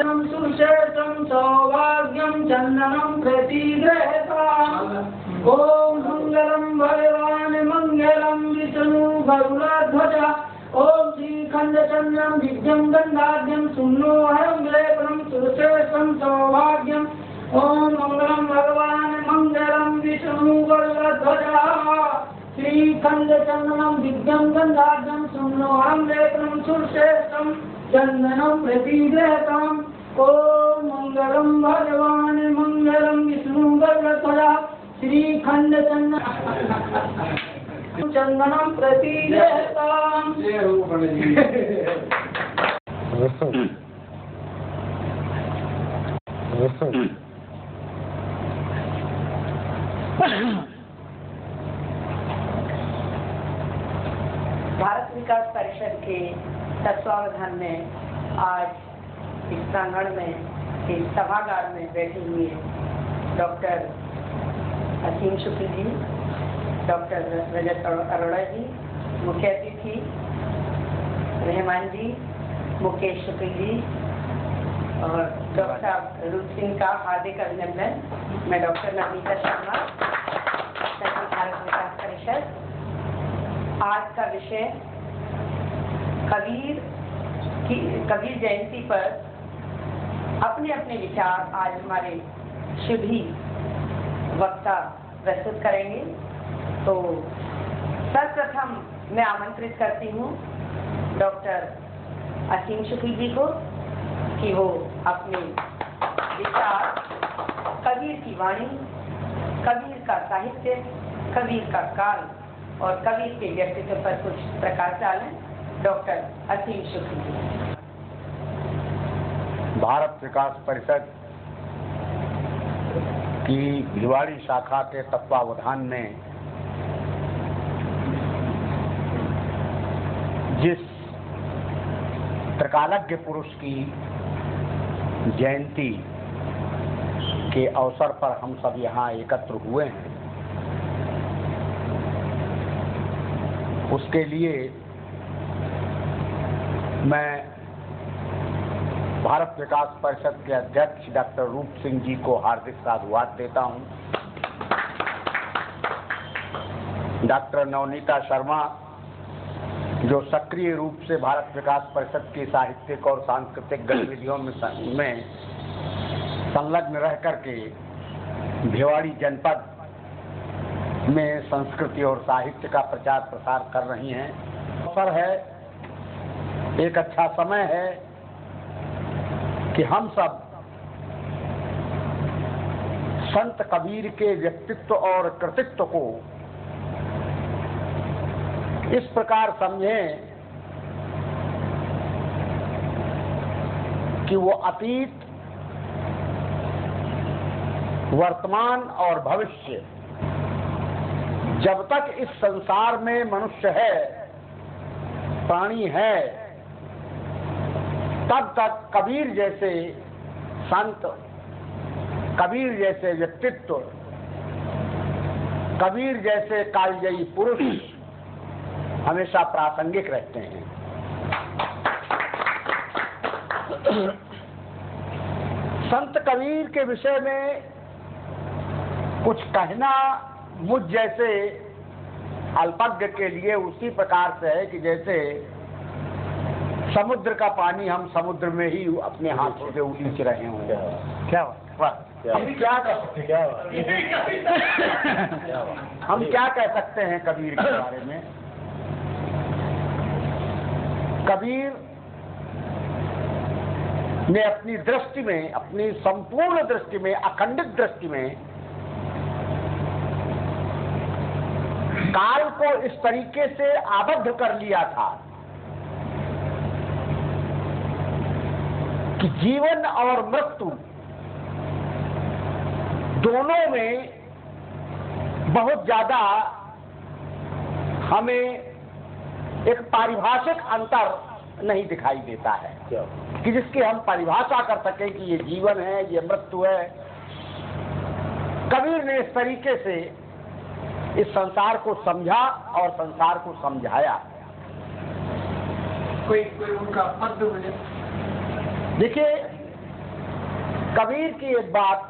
काञ्चनं सुशेषं सौभाग्यं चन्दनं प्रतिगृह्यताम्। ॐ मङ्गलं भगवान् मङ्गलं विष्णु गरुडध्वज। ॐ श्रीखण्डचन्द्रं विद्यं गन्धाढ्यं सुम्नोहरं लेपनं सुशेषं सौभाग्यम्। ॐ मङ्गलं भगवान् मङ्गलं विष्णु गरुडध्वज। श्रीखण्डचन्दनं विद्यं गन्धाढ्यं सुम्नोहरं लेपनं सुशेषं चन्दनं प्रतिगृह्यताम्। ॐ मङ्गलं भगवान् मङ्गलं विष्णु गरुडध्वज। श्रीखण्डचन्दनं चन्दनं प्रतिगृह्यताम्। भारत विकास परिषद के तत्वावधान में आज इस प्रांगण में इस सभागार में बैठे हुए डॉक्टर असीम शुक्ल जी, डॉक्टर रजत अरोड़ा जी, मुख्य अतिथि रहमान जी, मुकेश शुक्ल जी और डॉक्टर रूप सिंह का हार्दिक अभिनंदन। मैं डॉक्टर नवनीता शर्मा, भारत विकास परिषद। आज का विषय कबीर जयंती पर अपने अपने विचार आज हमारे शुभी वक्ता प्रस्तुत करेंगे। तो सर्वप्रथम मैं आमंत्रित करती हूँ डॉक्टर असीम शुक्ल जी को कि वो अपने विचार कबीर की वाणी, कबीर का साहित्य, कबीर का काल और कबीर के व्यक्तित्व पर कुछ प्रकाश डालें। डॉक्टर असीम शुक्ल जी। भारत विकास परिषद की भिवाड़ी शाखा के तत्वावधान में जिस त्रिकालज्ञ पुरुष की जयंती के अवसर पर हम सब यहाँ एकत्र हुए हैं, उसके लिए मैं भारत विकास परिषद के अध्यक्ष डॉक्टर रूप सिंह जी को हार्दिक साधुवाद देता हूं। डॉक्टर नवनीता शर्मा जो सक्रिय रूप से भारत विकास परिषद की साहित्यिक और सांस्कृतिक गतिविधियों में संलग्न रह करके भिवाड़ी जनपद में संस्कृति और साहित्य का प्रचार प्रसार कर रही हैं। अवसर है, एक अच्छा समय है कि हम सब संत कबीर के व्यक्तित्व और कृतित्व को इस प्रकार समझें कि वो अतीत, वर्तमान और भविष्य, जब तक इस संसार में मनुष्य है, प्राणी है, तब तक कबीर जैसे संत, कबीर जैसे व्यक्तित्व, कबीर जैसे कालजयी पुरुष हमेशा प्रासंगिक रहते हैं। संत कबीर के विषय में कुछ कहना मुझ जैसे अल्पज्ञ के लिए उसी प्रकार से है कि जैसे समुद्र का पानी हम समुद्र में ही अपने हाथों से उलीच रहे होंगे। क्या हम क्या कर सकते हम क्या कह सकते हैं कबीर के बारे में? कबीर ने अपनी दृष्टि में, अपनी संपूर्ण दृष्टि में, अखंडित दृष्टि में काल को इस तरीके से आबद्ध कर लिया था कि जीवन और मृत्यु दोनों में बहुत ज्यादा हमें एक पारिभाषिक अंतर नहीं दिखाई देता है कि जिसकी हम परिभाषा कर सकें कि ये जीवन है, ये मृत्यु है। कबीर ने इस तरीके से इस संसार को समझा और संसार को समझाया। कोई उनका पद देखिए, कबीर की एक बात,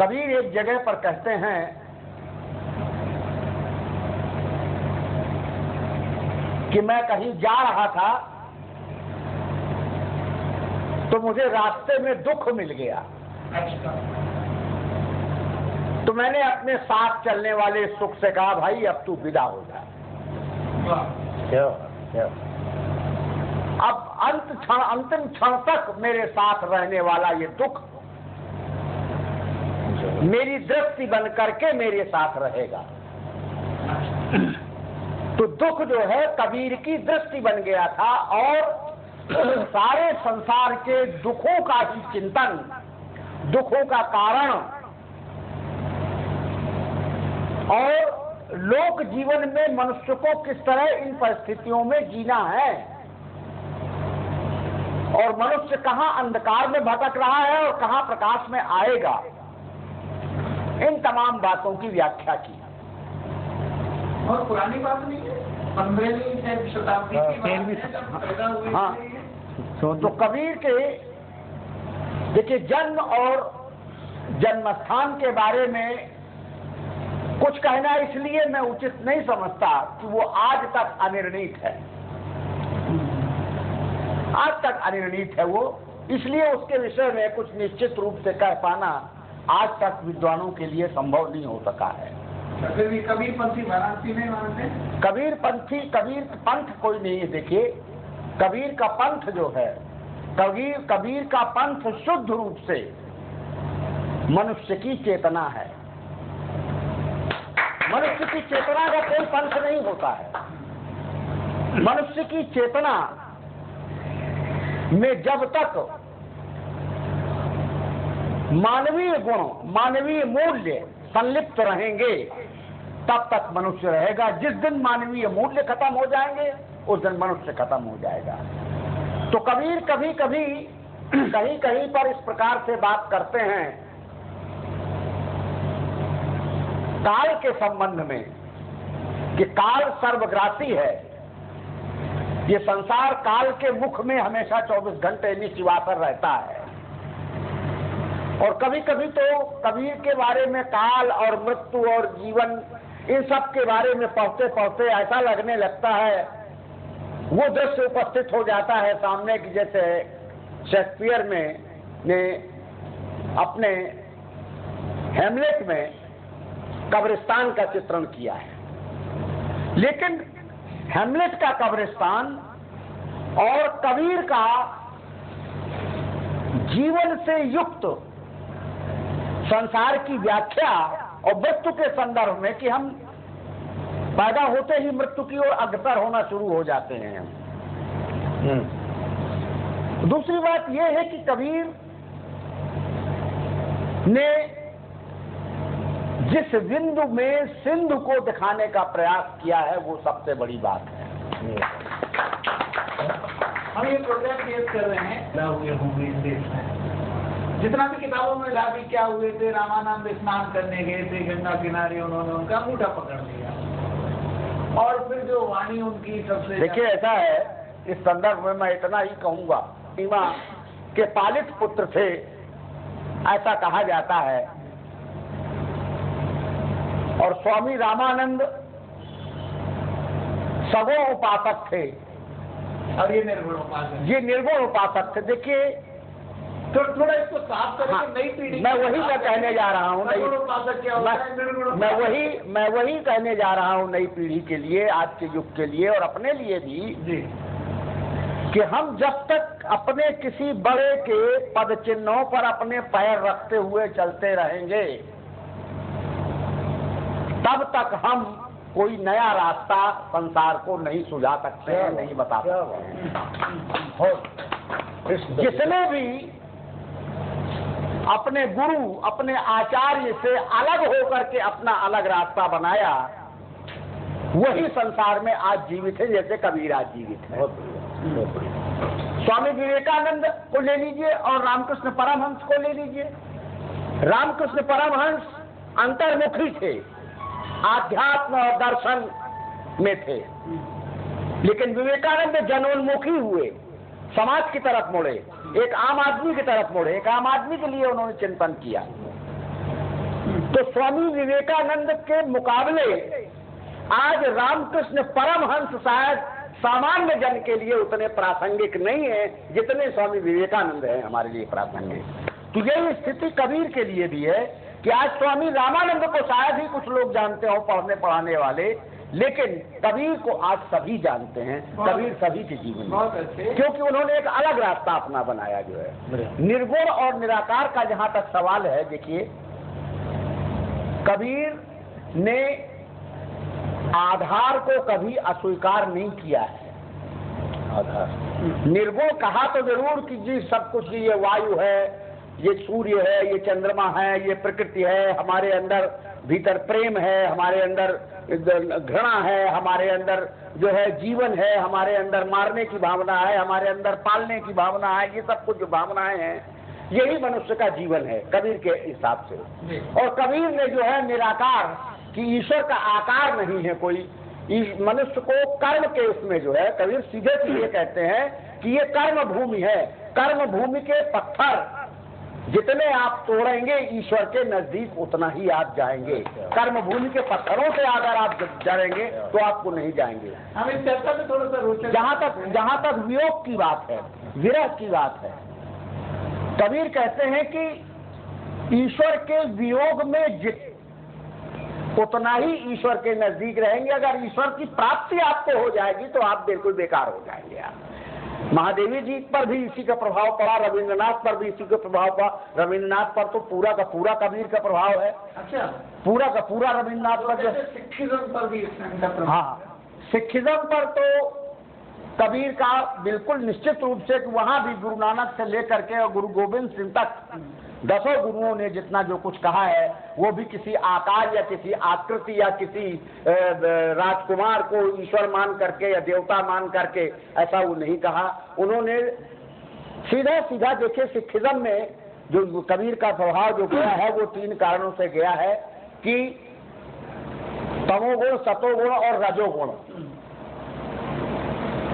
कबीर एक जगह पर कहते हैं कि मैं कहीं जा रहा था तो मुझे रास्ते में दुख मिल गया। तो मैंने अपने साथ चलने वाले सुख से कहा, भाई अब तू विदा हो जा। अब अंतिम क्षण तक मेरे साथ रहने वाला ये दुख मेरी दृष्टि बन करके मेरे साथ रहेगा। तो दुख जो है कबीर की दृष्टि बन गया था और सारे संसार के दुखों का ही चिंतन, दुखों का कारण और लोक जीवन में मनुष्य को किस तरह इन परिस्थितियों में जीना है और मनुष्य कहां अंधकार में भटक रहा है और कहां प्रकाश में आएगा, इन तमाम बातों की व्याख्या की। और पुरानी बात नहीं है, 15वीं शताब्दी की बात है जब पैदा हुए। हाँ, तो कबीर के देखिए जन्म और जन्मस्थान के बारे में कुछ कहना इसलिए मैं उचित नहीं समझता कि वो आज तक अनिर्णित है, आज तक अनिर्णित है वो, इसलिए उसके विषय में कुछ निश्चित रूप से कह पाना आज तक विद्वानों के लिए संभव नहीं हो सका है। फिर भी कबीर पंथी वाराणसी में मानते, कबीर पंथ कोई नहीं है। देखिए कबीर का पंथ जो है, कबीर का पंथ शुद्ध रूप से मनुष्य की चेतना है। मनुष्य की चेतना का कोई पंथ नहीं होता है। मनुष्य की चेतना में जब तक मानवीय गुण, मानवीय मूल्य संलिप्त रहेंगे तब तक मनुष्य रहेगा। जिस दिन मानवीय मूल्य खत्म हो जाएंगे उस दिन मनुष्य खत्म हो जाएगा। तो कबीर कभी कभी कहीं कहीं पर इस प्रकार से बात करते हैं काल के संबंध में कि काल सर्वग्रासी है। ये संसार काल के मुख में हमेशा 24 घंटे निश्चिवासर रहता है। और कभी कभी तो कबीर के बारे में काल और मृत्यु और जीवन इन सब के बारे में पढ़ते पढ़ते ऐसा लगने लगता है, वो दृश्य उपस्थित हो जाता है सामने की, जैसे शेक्सपियर ने अपने हेमलेट में कब्रिस्तान का चित्रण किया है। लेकिन हेमलेट का कब्रिस्तान और कबीर का जीवन से युक्त संसार की व्याख्या और मृत्यु के संदर्भ में कि हम पैदा होते ही मृत्यु की ओर अग्रसर होना शुरू हो जाते हैं। दूसरी बात यह है कि कबीर ने जिस बिंदु में सिंधु को दिखाने का प्रयास किया है वो सबसे बड़ी बात है। हम ये प्रोग्राम पेश कर रहे हैं हुए इस देश में जितना भी किताबों में लाभी क्या हुए थे, रामानंद स्नान करने गए थे गंगा किनारे, उन्होंने उनका अंगूठा पकड़ लिया और फिर जो वाणी उनकी सबसे, देखिए ऐसा है, इस संदर्भ में मैं इतना ही कहूंगा, सीमा के पालित पुत्र थे ऐसा कहा जाता है। और स्वामी रामानंद सगुण उपासक थे और ये निर्गुण उपासक, ये निर्गुण उपासक थे। देखिए तो थोड़ा इसको साफ करें। हाँ, नई पीढ़ी मैं वही मैं कहने जा रहा हूँ, मैं वही कहने जा रहा हूँ नई पीढ़ी के लिए, आज के युग के लिए और अपने लिए भी जी, कि हम जब तक अपने किसी बड़े के पद चिन्हों पर अपने पैर रखते हुए चलते रहेंगे तब तक हम कोई नया रास्ता संसार को नहीं सुझा सकते हैं, नहीं बता सकते हैं। जिसने भी अपने गुरु, अपने आचार्य से अलग होकर के अपना अलग रास्ता बनाया वही संसार में आज जीवित है, जैसे कबीर आज जीवित है। स्वामी विवेकानंद को ले लीजिए और रामकृष्ण परमहंस को ले लीजिए। रामकृष्ण परमहंस अंतर्मुखी थे, आध्यात्म और दर्शन में थे, लेकिन विवेकानंद जनोन्मुखी हुए, समाज की तरफ मुड़े, एक आम आदमी की तरफ मुड़े, एक आम आदमी के लिए उन्होंने चिंतन किया। तो स्वामी विवेकानंद के मुकाबले आज रामकृष्ण परमहंस शायद सामान्य जन के लिए उतने प्रासंगिक नहीं है जितने स्वामी विवेकानंद हैं हमारे लिए प्रासंगिक। तो यही स्थिति कबीर के लिए भी है कि आज स्वामी रामानंद को शायद ही कुछ लोग जानते हो पढ़ने पढ़ाने वाले, लेकिन कबीर को आज सभी जानते हैं। कबीर सभी के जीवन में, क्योंकि उन्होंने एक अलग रास्ता अपना बनाया जो है निर्गुण और निराकार का। जहां तक सवाल है, देखिए कबीर ने आधार को कभी अस्वीकार नहीं किया है। आधार निर्गुण कहा तो जरूर कि जी सब कुछ, ये वायु है, ये सूर्य है, ये चंद्रमा है, ये प्रकृति है, हमारे अंदर भीतर प्रेम है, हमारे अंदर घृणा है, हमारे अंदर जो है जीवन है, हमारे अंदर मारने की भावना है, हमारे अंदर पालने की भावना है। ये सब कुछ जो भावनाएं हैं यही मनुष्य का जीवन है कबीर के हिसाब से। और कबीर ने जो है निराकार कि ईश्वर का आकार नहीं है कोई, मनुष्य को कर्म के उसमें जो है कबीर सीधे सीधे कहते हैं कि ये कर्म भूमि है। कर्म भूमि के पत्थर जितने आप तोड़ेंगे ईश्वर के नजदीक उतना ही आप जाएंगे। कर्म भूमि के पत्थरों से अगर आप जड़ेंगे तो आपको नहीं जाएंगे। हम इस चर्चा में थोड़ा सा रोचक, जहां तक वियोग की बात है, विरह की बात है, कबीर कहते हैं कि ईश्वर के वियोग में उतना ही ईश्वर के नजदीक रहेंगे। अगर ईश्वर की प्राप्ति आपको हो जाएगी तो आप बिल्कुल बेकार हो जाएंगे। आप महादेवी जी पर भी इसी का प्रभाव पड़ा, रविंद्रनाथ पर भी इसी का प्रभाव पड़ा। रविंद्रनाथ पर तो पूरा का पूरा कबीर का प्रभाव है। अच्छा, पूरा का पूरा रविंद्रनाथ पर जो सिखिज्म पर भी इसका प्रभाव। हाँ, सिखिज्म पर तो कबीर का बिल्कुल निश्चित रूप से कि वहां भी गुरु नानक से लेकर के और गुरु गोविंद सिंह तक 10 गुरुओं ने जितना जो कुछ कहा है वो भी किसी आकार या किसी आकृति या किसी राजकुमार को ईश्वर मान करके या देवता मान करके ऐसा वो नहीं कहा। उन्होंने सीधा सीधा देखिए सिखिज्म में जो कबीर का प्रभाव जो गया है वो 3 कारणों से गया है कि तमोगुण, सतोगुण और रजोगुण।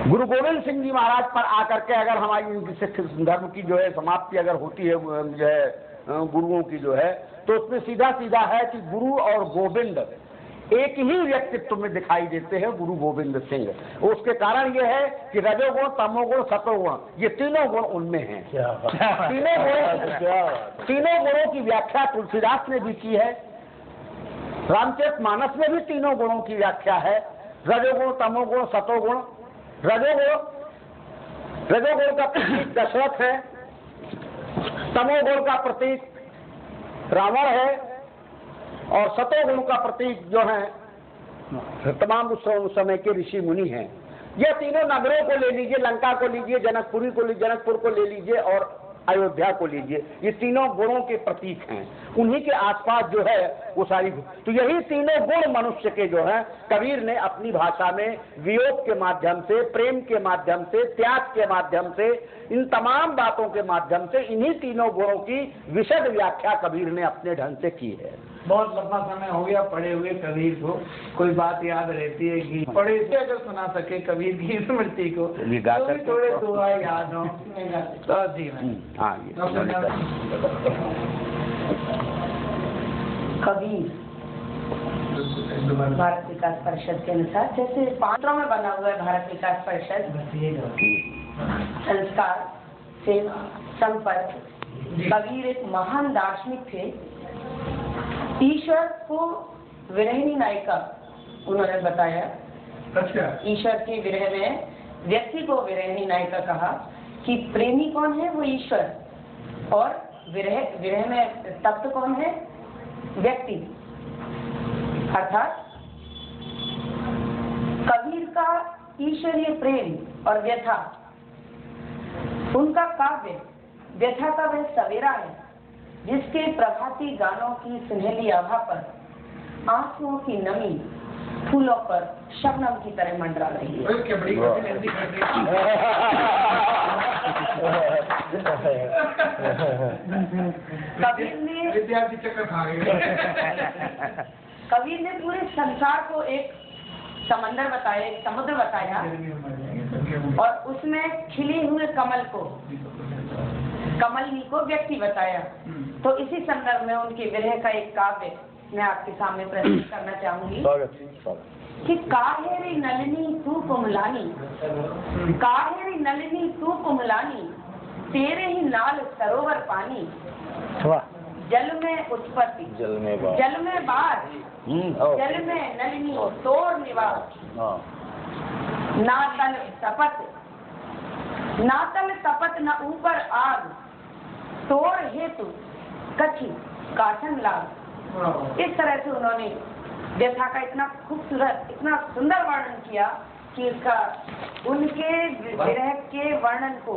गुरु गोविंद सिंह जी महाराज पर आकर के अगर हमारी सिख धर्म की जो है समाप्ति अगर होती है जो है गुरुओं की जो है, तो उसमें सीधा सीधा है कि गुरु और गोविंद एक ही व्यक्तित्व में दिखाई देते हैं, गुरु गोविंद सिंह। उसके कारण यह है कि रजोगुण, तमोगुण, सतोगुण ये तीनों गुण उनमें हैं। तीनों गुणों की व्याख्या तुलसीदास ने भी की है। रामचरितमानस में भी तीनों गुणों की व्याख्या है, रजोगुण, तमोगुण, सतोगुण। रजोगुण का प्रतीक दशरथ है, तमोगुण का प्रतीक रावण है और सतोगुण का प्रतीक जो है तमाम उस समय के ऋषि मुनि हैं। ये तीनों नगरों को ले लीजिए, लंका को लीजिए, जनकपुर को ले लीजिए और अयोध्या को लीजिए, ये तीनों गुणों के प्रतीक हैं। उन्हीं के आसपास जो है वो सारी, तो यही तीनों गुण मनुष्य के जो है कबीर ने अपनी भाषा में वियोग के माध्यम से, प्रेम के माध्यम से, त्याग के माध्यम से, इन तमाम बातों के माध्यम से इन्हीं तीनों गुणों की विशद व्याख्या कबीर ने अपने ढंग से की है। बहुत लंबा समय हो गया पढ़े हुए कबीर को, कोई बात याद रहती है कि पढ़े से अगर सुना सके कबीर की स्मृति को तो भी थोड़े दुआ याद हो तो जी। कबीर भारत विकास परिषद के अनुसार जैसे 5 में बना हुआ है भारत विकास परिषद, संस्कार, सेवा, संपर्क। कबीर एक महान दार्शनिक थे। ईश्वर को विरहिणी नायिका उन्होंने बताया। अच्छा, ईश्वर के विरह में व्यक्ति को विरहिणी नायिका कहा कि प्रेमी कौन है, वो ईश्वर, और विरह में तप्त कौन है, व्यक्ति। अर्थात कबीर का ईश्वरीय प्रेम और व्यथा, उनका काव्य व्यथा का वह सवेरा है जिसके प्रभाती गानों की सुनहली आभा पर आंसुओं की नमी फूलों पर शबनम की तरह मंडरा रही है। कबीर ने पूरे संसार को एक समंदर बताया, एक समुद्र बताया और उसमें खिले हुए कमलनी को व्यक्ति बताया। तो इसी संदर्भ में उनके विरह का एक काव्य मैं आपके सामने प्रस्तुत करना चाहूंगी कि काहे रे नलिनी तू कुमलानी, काहे रे नलिनी तू कुमलानी, तेरे ही नाल सरोवर पानी, जल में उत्पत्ति जल में बार, जल में नलिनी तोर निवास, नातल तपत न ऊपर आग, तोर हेतु कछी काशन लाग। इस तरह से उन्होंने व्यथा का इतना खूबसूरत, इतना सुंदर वर्णन किया कि उसका उनके विरह के वर्णन को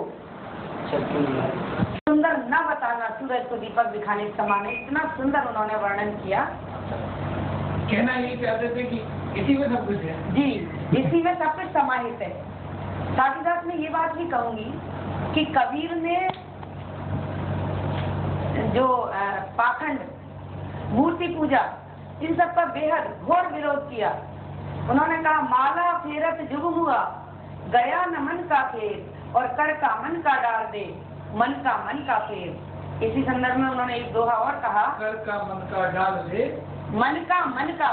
सुंदर न बताना सूरज को दीपक दिखाने के समान है। इतना सुंदर उन्होंने वर्णन किया। कहना ये चाहते थे कि इसी में सब कुछ है। जी, इसी में सब कुछ समाहित है। साथ ही साथ मैं ये बात भी कहूंगी कि कबीर ने जो पाखंड, मूर्ति पूजा, इन सब का बेहद घोर विरोध किया। उन्होंने कहा माला फेरत जुग हुआ, गया न मन का फेर, और कर का मन का डाल दे, मन का फेर। इसी संदर्भ में उन्होंने एक दोहा और कहा, कर का मन का डाल दे, मन का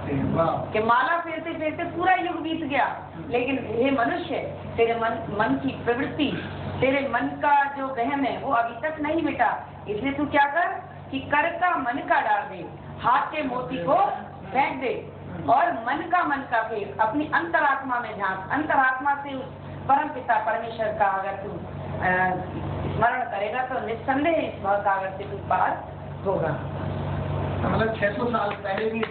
फेर, वाह। कि माला फेरते फेरते पूरा युग बीत गया, लेकिन हे मनुष्य, तेरे मन की प्रवृत्ति, तेरे मन का जो वहम है वो अभी तक नहीं मिटा। इसलिए तू क्या कर कि कर का मन का डाल दे, हाथ के मोती को फेंक दे, और मन का फेर, अपनी अंतरात्मा में झांक। अंतरात्मा से उस परम पिता परमेश्वर का अगर तू स्मरण करेगा तो निस्संदेह इस भवसागर से तू पार होगा। मतलब 600 साल पहले भी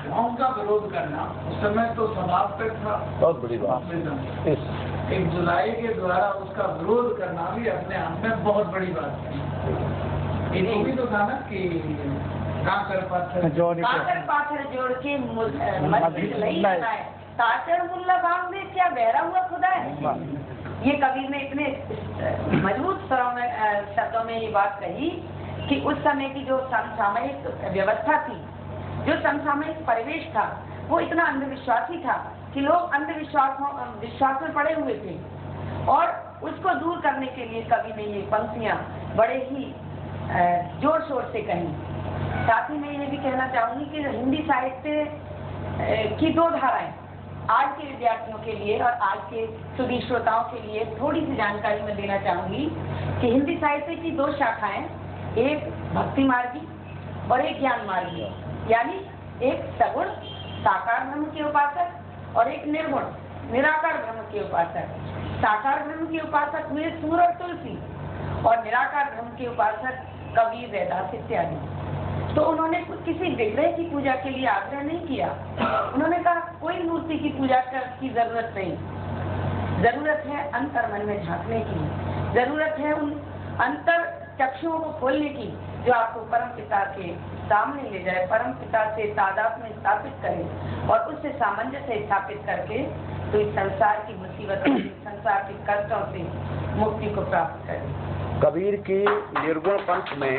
गाँव का विरोध करना उस समय तो स्वभाव पर था, बहुत बड़ी बात। एक जुलाई के द्वारा उसका विरोध करना भी अपने आप में बहुत बड़ी बात है। एक भी तो था ना कि काकर पाथर जोड़ के ताचर मुल्ला बांग दे, क्या बहरा हुआ खुदा है। ये कबीर ने इतने मजबूत शब्दों में ये बात कही कि उस समय की जो समसामयिक व्यवस्था थी, जो समसामयिक परिवेश था, वो इतना अंधविश्वासी था कि लोग विश्वास में पड़े हुए थे। और उसको दूर करने के लिए कवि ने ये पंक्तियां बड़े ही जोर शोर से कही। साथ ही मैं ये भी कहना चाहूंगी कि हिंदी साहित्य की दो धाराएं आज के विद्यार्थियों के लिए और आज के सुधी श्रोताओं के लिए थोड़ी सी जानकारी मैं देना चाहूंगी कि हिंदी साहित्य की दो शाखाएं, एक भक्ति मार्गी और एक ज्ञान मार्गी, यानी एक सगुण साकार ब्रह्म के उपासक और एक निर्गुण निराकार ब्रह्म के उपासक। साकार ब्रह्म के उपासक हुए सूर और तुलसी, और निराकार ब्रह्म के उपासक कबीर, रैदास इत्यादि। तो उन्होंने किसी विग्रह की पूजा के लिए आग्रह नहीं किया। उन्होंने कहा कोई मूर्ति की पूजा की जरूरत नहीं, जरूरत है अंतर मन में झांकने की, जरूरत है उन अंतर चक्षुओं को खोलने की जो आपको परम पिता के सामने ले जाए, परम पिता से तादाद में स्थापित करे और उससे सामंजस्य स्थापित करके तो इस संसार की मुसीबतों से, संसार के कष्टों से मुक्ति को प्राप्त करे। कबीर की निर्गुण पंथ में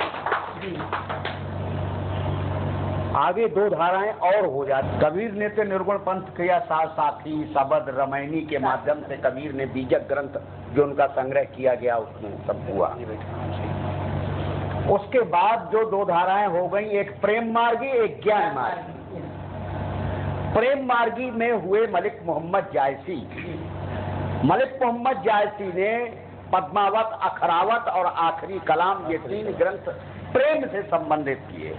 आगे दो धाराएं और हो जाती। कबीर ने तो निर्गुण पंथ किया, साथी शबद रमैनी के माध्यम से कबीर ने बीजक ग्रंथ जो उनका संग्रह किया गया उसमें सब हुआ। उसके बाद जो दो धाराएं हो गई, एक प्रेम मार्गी, एक ज्ञान मार्गी। प्रेम मार्गी में हुए मलिक मोहम्मद जायसी। मलिक मोहम्मद जायसी ने पद्मावत, अखरावत और आखिरी कलाम ये तीन ग्रंथ प्रेम से संबंधित किए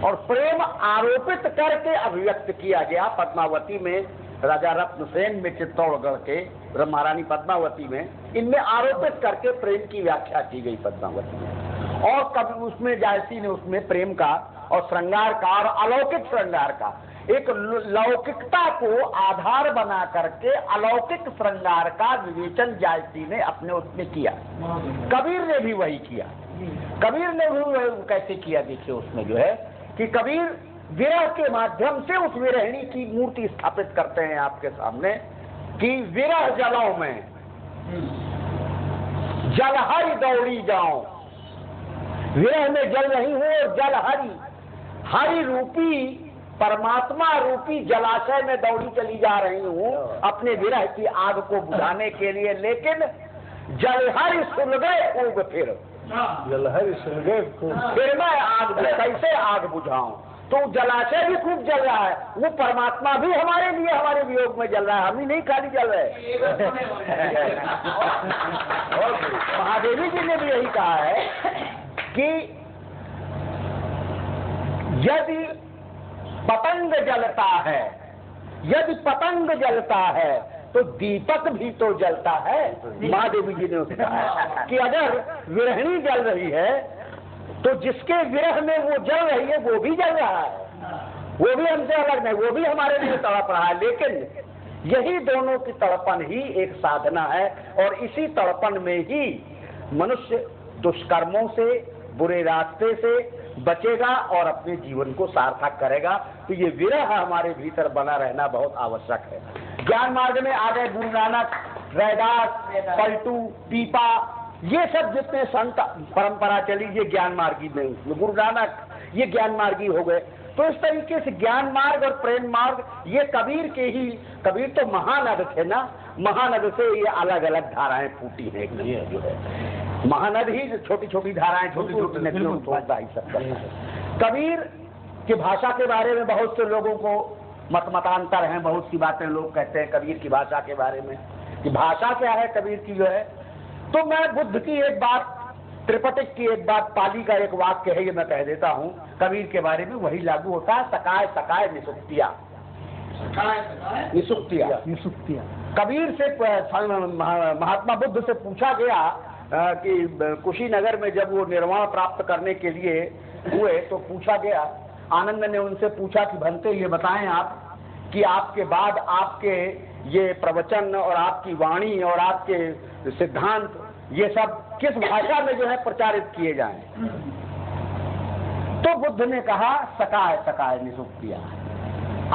और प्रेम आरोपित करके अभिव्यक्त किया गया। पद्मावती में राजा रत्नसेन में चित्तौड़गढ़ के महारानी पद्मावती में, इनमें आरोपित करके प्रेम की व्याख्या की गई पद्मावती में। और कभी उसमें जायसी ने उसमें प्रेम का और श्रृंगार का और अलौकिक श्रृंगार का एक लौकिकता को आधार बना करके अलौकिक श्रृंगार का विवेचन जायसी ने अपने उसमें किया। कबीर ने भी वही किया। कबीर ने भी कैसे किया, देखिए उसमें जो है कि कबीर विरह के माध्यम से उस विरहिणी की मूर्ति स्थापित करते हैं आपके सामने कि विरह जलों में जल हरि दौड़ी जाऊं, विरह में जल नहीं हो और जल हरि, हरि रूपी परमात्मा रूपी जलाशय में दौड़ी चली जा रही हूँ अपने विरह की आग को बुझाने के लिए, लेकिन जलहर सुन गए खूब फिर जलहर सुन गए फिर मैं आग कैसे आग बुझाऊं। तो जलाशय भी खूब जल रहा है, वो परमात्मा भी हमारे लिए हमारे वियोग में जल रहा है, हम ही नहीं खाली जल रहे। महादेवी जी ने भी यही कहा है कि यदि पतंग जलता है, यदि पतंग जलता है तो दीपक भी तो जलता है। महादेवी जी ने कहा कि अगर विरहिणी जल रही है तो जिसके विरह में वो जल रही है वो भी जल रहा है, वो भी हमसे अलग नहीं, वो भी हमारे लिए तड़प रहा है। लेकिन यही दोनों की तड़पन ही एक साधना है, और इसी तड़पन में ही मनुष्य दुष्कर्मों से, बुरे रास्ते से बचेगा और अपने जीवन को सार्थक करेगा। तो ये विरह हमारे भीतर बना रहना बहुत आवश्यक है। ज्ञान मार्ग में आ गए गुरु नानक, रैदास, पलटू, पीपा, ये सब जितने संत परंपरा चली ये ज्ञान मार्गी में, गुरु नानक ये ज्ञान मार्गी हो गए। तो इस तरीके से ज्ञान मार्ग और प्रेम मार्ग ये कबीर के ही, कबीर तो महानद थे ना, महानद से ये अलग अलग धाराएं फूटी है। जो है महानद ही छोटी छोटी धाराएं, छोटी छोटी नदियों को तोड़ता ही सब करता है। कबीर की भाषा के बारे में बहुत से लोगों को मतांतर हैं, बहुत सी बातें लोग कहते हैं कबीर की भाषा के बारे में कि भाषा क्या है कबीर की जो है। तो मैं बुद्ध की एक बात, त्रिपिटक की एक बात, पाली का एक वाक्य है, ये मैं कह देता हूँ कबीर के बारे में, वही लागू होता है। सकाय सकाय निसुक्तिया, निसुक्तिया, निसुक्तिया। कबीर से महात्मा बुद्ध से पूछा गया कि कुशीनगर में जब वो निर्वाण प्राप्त करने के लिए हुए तो पूछा गया, आनंद ने उनसे पूछा कि भंते ये बताएं आप कि आपके बाद आपके ये प्रवचन और आपकी वाणी और आपके सिद्धांत ये सब किस भाषा में जो है प्रचारित किए जाएं। तो बुद्ध ने कहा सकाय सकाय निसुक्तिया,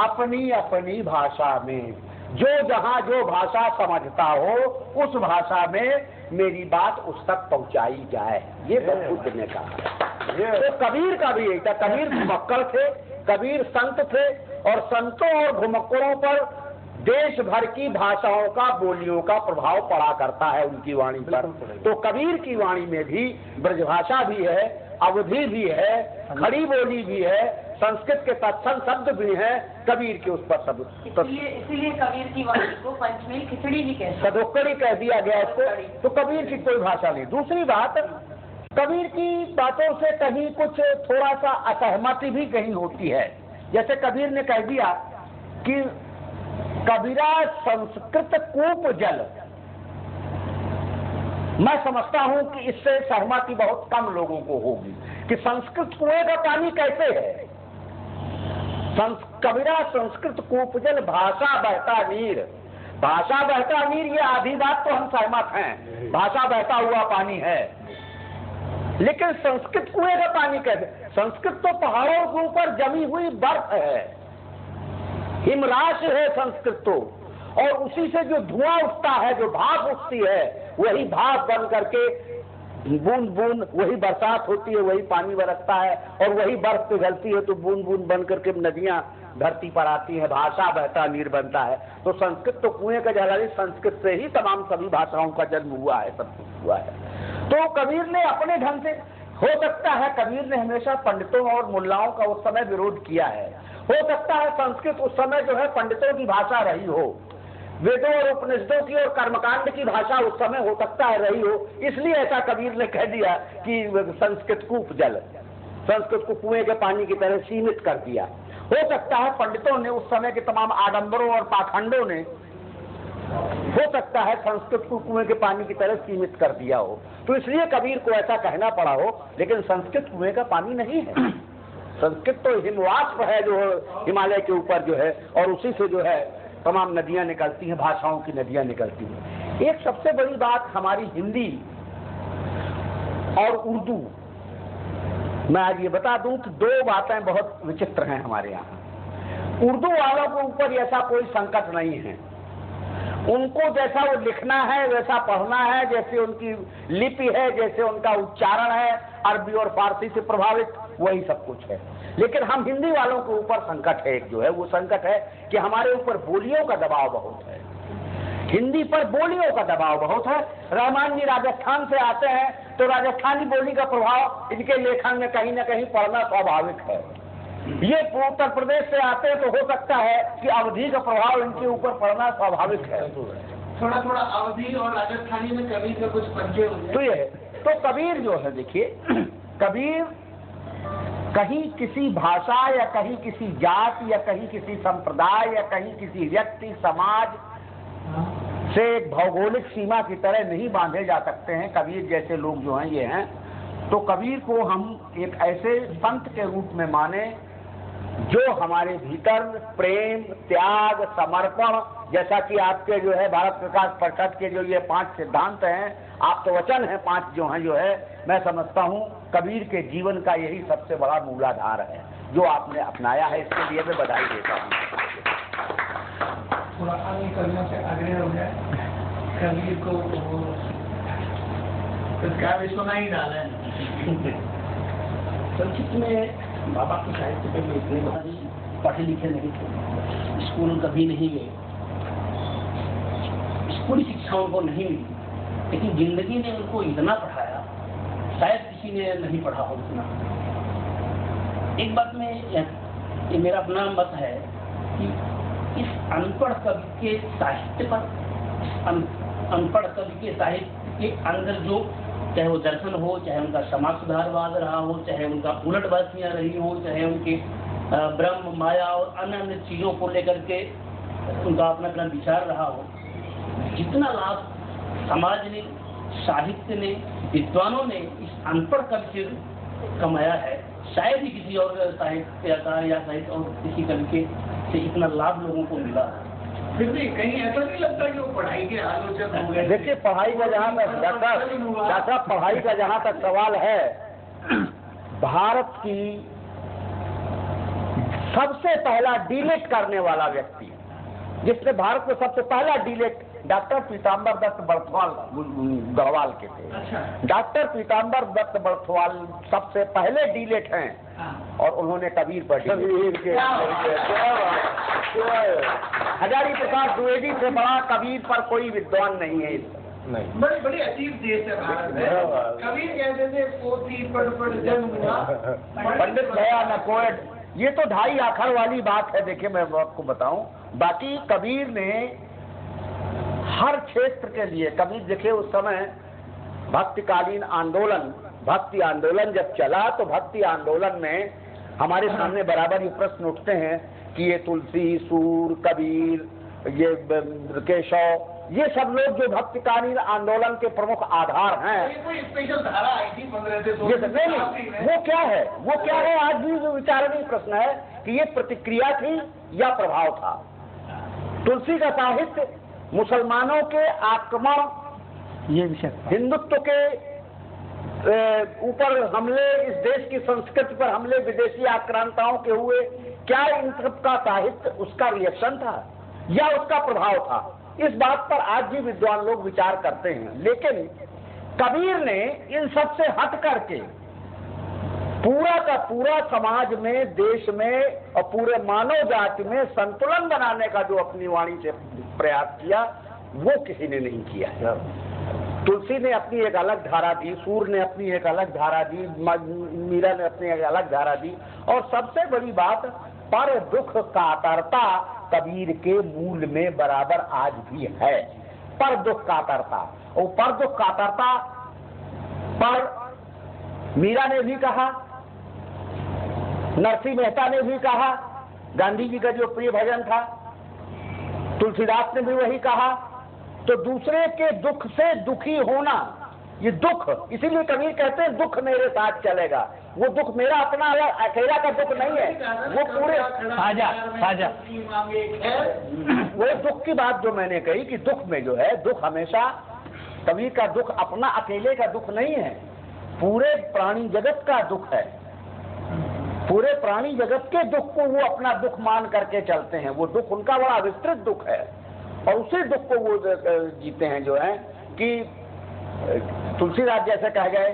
अपनी अपनी भाषा में, जो जहां जो भाषा समझता हो उस भाषा में मेरी बात उस तक पहुंचाई जाए, ये बुद्ध ने कहा। तो कबीर का भी यही था। कबीर घुमक्कड़ थे, कबीर संत थे, और संतों और घुमक्कड़ों पर देश भर की भाषाओं का, बोलियों का प्रभाव पड़ा करता है उनकी वाणी पर। तो कबीर की वाणी में भी ब्रजभाषा भी है, अवधि भी है, खड़ी बोली भी है, संस्कृत के तत्सम शब्द भी हैं, कबीर के उस पर सब। इसीलिए कबीर की वाणी को पंचमेल खिचड़ी भी कहते हैं, सदोकड़ी कह दिया गया इसको। तो कबीर की कोई भाषा नहीं। दूसरी बात, कबीर की बातों से कहीं कुछ थोड़ा सा असहमति भी कहीं होती है। जैसे कबीर ने कह दिया कि कबीरा संस्कृत कूप जल, मैं समझता हूं कि इससे सहमति बहुत कम लोगों को होगी कि संस्कृत कुएं का पानी कैसे है। कबीरा संस्कृत कूप जल, भाषा बहता नीर, भाषा बहता नीर, ये आधी बात तो हम सहमत हैं, भाषा बहता हुआ पानी है। लेकिन संस्कृत कुएं का पानी कैसे? संस्कृत तो पहाड़ों के ऊपर जमी हुई बर्फ है, हिमराश है संस्कृत तो, और उसी से जो धुआं उठता है, जो भाप उठती है, वही भाप बन करके बूंद बूंद वही बरसात होती है, वही पानी बरसता है, और वही बर्फ पिघलती है तो बूंद बूंद बन करके नदियां धरती पर आती है, भाषा बहता नीर बनता है। तो संस्कृत तो कुएं का जल है, संस्कृत से ही तमाम सभी भाषाओं का जन्म हुआ है, सब कुछ हुआ है। तो कबीर ने अपने ढंग से, हो सकता है कबीर ने हमेशा पंडितों और मुल्लाओं का उस समय विरोध किया है, हो सकता है संस्कृत उस समय जो है पंडितों की भाषा रही हो, वेदों और उपनिषदों की और कर्मकांड की भाषा उस समय हो सकता है रही हो, इसलिए ऐसा कबीर ने कह दिया कि संस्कृत कूप जल, संस्कृत को कुएं के पानी की तरह सीमित कर दिया। हो सकता है पंडितों ने उस समय के तमाम आडंबरों और पाखंडों ने, हो सकता है संस्कृत को कुएं के पानी की तरह सीमित कर दिया हो, तो इसलिए कबीर को ऐसा कहना पड़ा हो। लेकिन संस्कृत कुएं का पानी नहीं है, संस्कृत तो हिमवाष्प है जो हिमालय के ऊपर जो है, और उसी से जो है तमाम नदियां निकलती हैं, भाषाओं की नदियां निकलती हैं। एक सबसे बड़ी बात हमारी हिंदी और उर्दू, मैं आज ये बता दूं कि दो बातें बहुत विचित्र हैं हमारे यहाँ। उर्दू वालों के ऊपर ऐसा कोई संकट नहीं है, उनको जैसा वो लिखना है वैसा पढ़ना है, जैसे उनकी लिपि है, जैसे उनका उच्चारण है अरबी और फारसी से प्रभावित, वही सब कुछ है। लेकिन हम हिंदी वालों के ऊपर संकट है, एक जो है वो संकट है कि हमारे ऊपर बोलियों का दबाव बहुत है, हिंदी पर बोलियों का दबाव बहुत है। रहमान जी राजस्थान से आते हैं तो राजस्थानी बोली का प्रभाव इनके लेखन में कहीं ना कहीं पड़ना स्वाभाविक है। ये उत्तर प्रदेश से आते हैं तो हो सकता है कि अवधी का प्रभाव इनके ऊपर पड़ना स्वाभाविक है। थोड़ा थोड़ा अवधी और राजस्थानी में कबीर के कुछ पंजे होंगे। तो ये तो कबीर जो है, देखिए कबीर कहीं किसी भाषा या कहीं किसी जात या कहीं किसी संप्रदाय या कहीं किसी व्यक्ति समाज से एक भौगोलिक सीमा की तरह नहीं बांधे जा सकते हैं। कबीर जैसे लोग जो हैं ये हैं, तो कबीर को हम एक ऐसे संत के रूप में माने जो हमारे भीतर प्रेम, त्याग, समर्पण, जैसा कि आपके जो है भारत विकास परिषद के जो ये 5 सिद्धांत हैं, आप तो वचन है 5 जो हैं, जो है मैं समझता हूँ कबीर के जीवन का यही सबसे बड़ा मूलाधार है जो आपने अपनाया है। इसके लिए मैं बधाई देता हूँ। थोड़ा आगे करने से आग्रह हो जाए, कबीर को काव्य सुना ही डाले। संक्षिप्त में बाबा के साहित्य पे भी इतने पढ़े लिखे नहीं थे, स्कूल कभी नहीं गए, स्कूली शिक्षा उनको नहीं मिली, लेकिन जिंदगी ने उनको इतना पढ़ाया शायद किसी ने नहीं पढ़ा हो इतना। एक बात में ये मेरा अपना मत है कि इस अनपढ़ कवि के साहित्य पर, अनपढ़ कवि के साहित्य के अंदर जो चाहे वो दर्शन हो, चाहे उनका समाज सुधारवाद रहा हो, चाहे उनका उलटबाजियां रही हो, चाहे उनके ब्रह्म, माया और अन्य अन्य चीजों को लेकर के उनका अपना अपना विचार रहा हो, जितना लाभ समाज ने, साहित्य ने, विद्वानों ने इस अनपढ़ कवि से कमाया है, शायद ही किसी और साहित्यकार या साहित्य और किसी कवि के से इतना लाभ लोगों को मिला। फिर भी कहीं ऐसा नहीं लगता कि वो पढ़ाई के आलोचक हो गए? देखिए पढ़ाई का जहाँ तक डॉक्टर पढ़ाई का जहाँ तक सवाल है, भारत की सबसे पहला डीलेट करने वाला व्यक्ति जिसने भारत में सबसे पहला डीलेट डॉक्टर पीताम्बर दत्त बर्थवाल गढ़वाल के थे। अच्छा। डॉक्टर पीताम्बर दत्त बर्थवाल सबसे पहले डीलेट हैं और उन्होंने कबीर पर हजारी प्रसाद द्विवेदी से बड़ा कबीर पर कोई विद्वान नहीं है। नहीं, बड़ी बड़ी अजीब देश है भारत में। कबीर कहते थे पोथी पढ़ जन्म हुआ, पंडित भया न कोयड, ये तो 2.5 आखर वाली बात है। देखिए मैं आपको बताऊं, बाकी कबीर ने हर क्षेत्र के लिए, कबीर देखिए उस समय भक्तिकालीन आंदोलन, भक्ति आंदोलन जब चला तो भक्ति आंदोलन में हमारे सामने बराबर ये प्रश्न उठते हैं कि ये तुलसी, सूर, कबीर, ये केशव, ये सब लोग जो भक्तिकालीन आंदोलन के प्रमुख आधार हैं, कोई स्पेशल धारा आई थी 15 से ये नहीं, वो क्या है, वो क्या है, आज भी विचारणीय प्रश्न है कि ये प्रतिक्रिया थी या प्रभाव था। तुलसी का साहित्य मुसलमानों के आक्रमण, ये विषय हिंदुत्व के ऊपर हमले, इस देश की संस्कृति पर हमले, विदेशी आक्रांताओं के हुए, क्या इन सब का साहित्य उसका रिएक्शन था या उसका प्रभाव था? इस बात पर आज भी विद्वान लोग विचार करते हैं। लेकिन कबीर ने इन सब से हट करके पूरा का पूरा समाज में, देश में और पूरे मानव जाति में संतुलन बनाने का जो अपनी वाणी से प्रयास किया, वो किसी ने नहीं किया। तुलसी ने अपनी एक अलग धारा दी, सूर ने अपनी एक अलग धारा दी, मीरा ने अपनी एक अलग धारा दी, और सबसे बड़ी बात, पर दुख कातरता कबीर के मूल में बराबर आज भी है। पर दुख कातरता, और पर दुख कातरता पर मीरा ने भी कहा, नरसिंह मेहता ने भी कहा, गांधी जी का जो प्रिय भजन था, तुलसीदास ने भी वही कहा। तो दूसरे के दुख से दुखी होना, ये दुख, इसीलिए कबीर कहते हैं दुख मेरे साथ चलेगा। वो दुख मेरा अपना अकेला का दुख नहीं है, वो पूरे साझा। वो दुख की बात जो मैंने कही कि दुख में जो है, दुख हमेशा, कबीर का दुख अपना अकेले का दुख नहीं है, पूरे प्राणी जगत का दुख है। पूरे प्राणी जगत के दुख को वो अपना दुख मान करके चलते हैं। वो दुख उनका बड़ा विस्तृत दुख है। और उसी दुख को वो जीते हैं जो है कि तुलसीदास जैसे कह गए,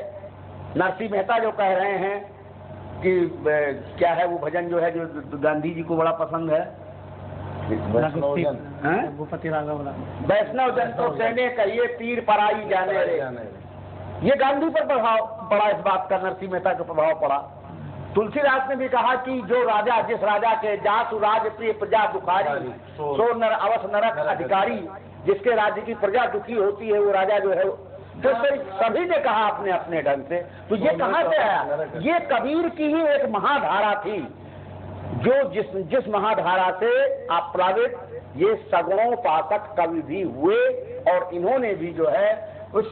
नरसिंह मेहता जो कह रहे हैं कि क्या है वो भजन जो है जो गांधी जी को बड़ा पसंद है, भूपति राघव वैष्णव जन तो कहने कहिए तीर पराई जाने रे। ये गांधी पर प्रभाव पड़ा, इस बात का नरसिंह मेहता का प्रभाव पड़ा। तुलसीदास ने भी कहा कि जो राजा जिस राजा के जासु राज प्रिय प्रजा दुखारी सो नर अवस नरक अधिकारी, जिसके राज्य की प्रजा दुखी होती है वो राजा जो है। तो सभी ने कहा अपने अपने ढंग से। तो ये कहाँ से आया? ये कबीर की ही एक महाधारा थी, जो जिस महाधारा से आप्लावित ये सगुणों पाठक कवि भी हुए, और इन्होंने भी जो है उस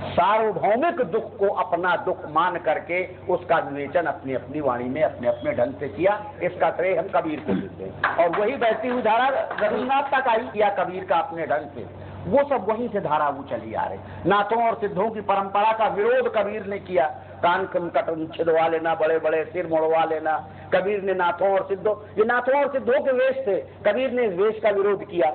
सार्वभौमिक दुख को अपना दुख मान करके उसका विवेचन अपनी अपनी वाणी में अपने अपने ढंग से किया। इसका श्रेय हम कबीर को देते हैं। और वही बहती हुई धारा रघुनाथ तक आई किया कबीर का अपने ढंग से, वो सब वहीं से धारा वो चली आ रही। नाथों और सिद्धों की परंपरा का विरोध कबीर ने किया, कान कट छिदवा लेना, बड़े बड़े सिर मोड़वा लेना। कबीर ने नाथों और सिद्धों, ये नाथों और सिद्धों के वेश थे, कबीर ने इस वेश का विरोध किया।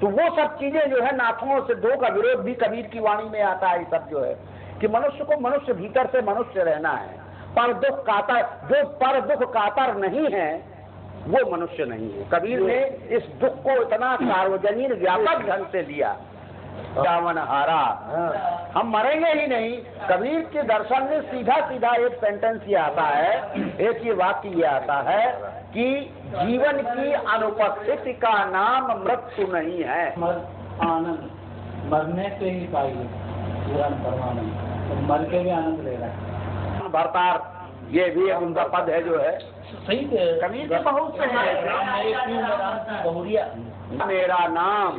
तो वो सब चीजें जो है नाथों और सिद्धों का विरोध भी कबीर की वाणी में आता है। सब जो है कि मनुष्य को मनुष्य भीतर से मनुष्य रहना है, पर दुख कातर, जो पर दुख कातर नहीं है वो मनुष्य नहीं है। कबीर ने इस दुख को इतना सार्वजनीन व्यापक ढंग से दिया, रावण हारा हम मरेंगे ही नहीं। कबीर के दर्शन में सीधा सीधा एक सेंटेंस ये आता है, एक ये वाक्य ये आता है कि जीवन की अनुपस्थिति का नाम मृत्यु नहीं है। आनंद मरने से ही पाइए परमानंद, तो मर के भी आनंद ले रहा है। भरतार ये भी एक उनका पद है जो है सही कबीर के बहुत से बहुरिया। मेरा नाम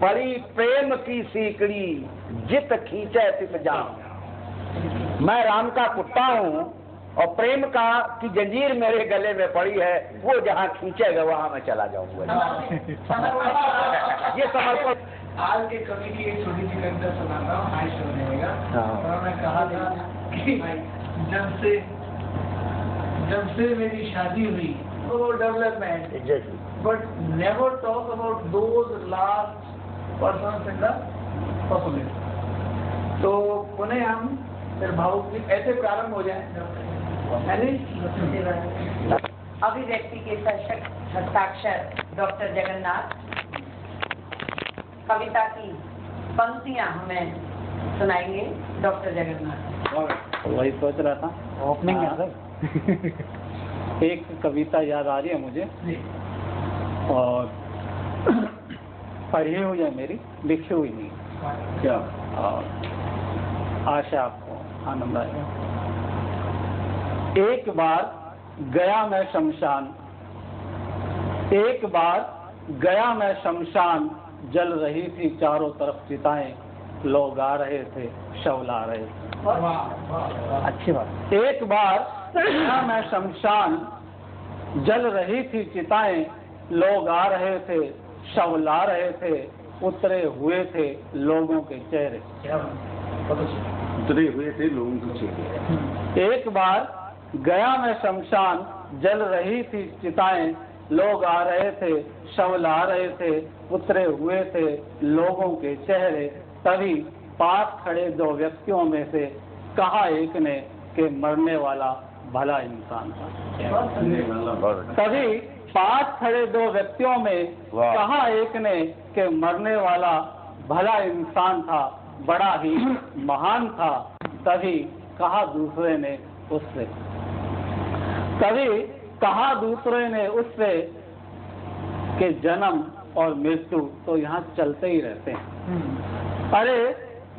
परी प्रेम की सीकड़ी जित खींचे तित जाम। मैं राम का कुत्ता हूँ और प्रेम का की जंजीर मेरे गले में पड़ी है, वो जहाँ खींचेगा वहाँ मैं चला जाऊंगा। ये समर्पण। आज के कवि की एक छोटी सी कविता सुनाता हूँ, हाय सुनेगा। उन्होंने कहा था कि जब से मेरी शादी हुई तो development, but never talk about those last persons in the population. तो उन्हें हम फिर भावुक ऐसे प्रारंभ हो जाए। अभिव्यक्ति के हस्ताक्षर डॉक्टर जगन्नाथ। कविता की पंक्तियां हमें सुनाएंगे डॉक्टर जगन्नाथ। वही सोच रहा था ओपनिंग है सर। एक कविता याद आ रही है मुझे, और पढ़ी हुई है मेरी, लिखी हुई नहीं क्या, और आशा आपको आनंद आएगा। एक बार गया मैं शमशान, एक बार गया मैं शमशान, जल रही थी चारों तरफ चिताएं, लोग आ रहे थे शव ला रहे थे। अच्छी बात। एक बार गया मैं शमशान, जल रही थी चिताएं, लोग आ रहे थे शव ला रहे थे, उतरे हुए थे लोगों के चेहरे, उतरे हुए थे लोगों के चेहरे। एक बार गया मैं शमशान, जल रही थी चिताएं, लोग आ रहे थे शव ला रहे थे, उतरे हुए थे लोगों के चेहरे। तभी पास खड़े दो व्यक्तियों में से कहा एक ने कि मरने वाला भला इंसान था। तभी पास खड़े दो व्यक्तियों में कहा एक ने कि मरने वाला भला इंसान था, बड़ा ही महान था। तभी कहा दूसरे ने उससे, तभी कहा दूसरे ने उससे कि जन्म और मृत्यु तो यहाँ चलते ही रहते हैं। अरे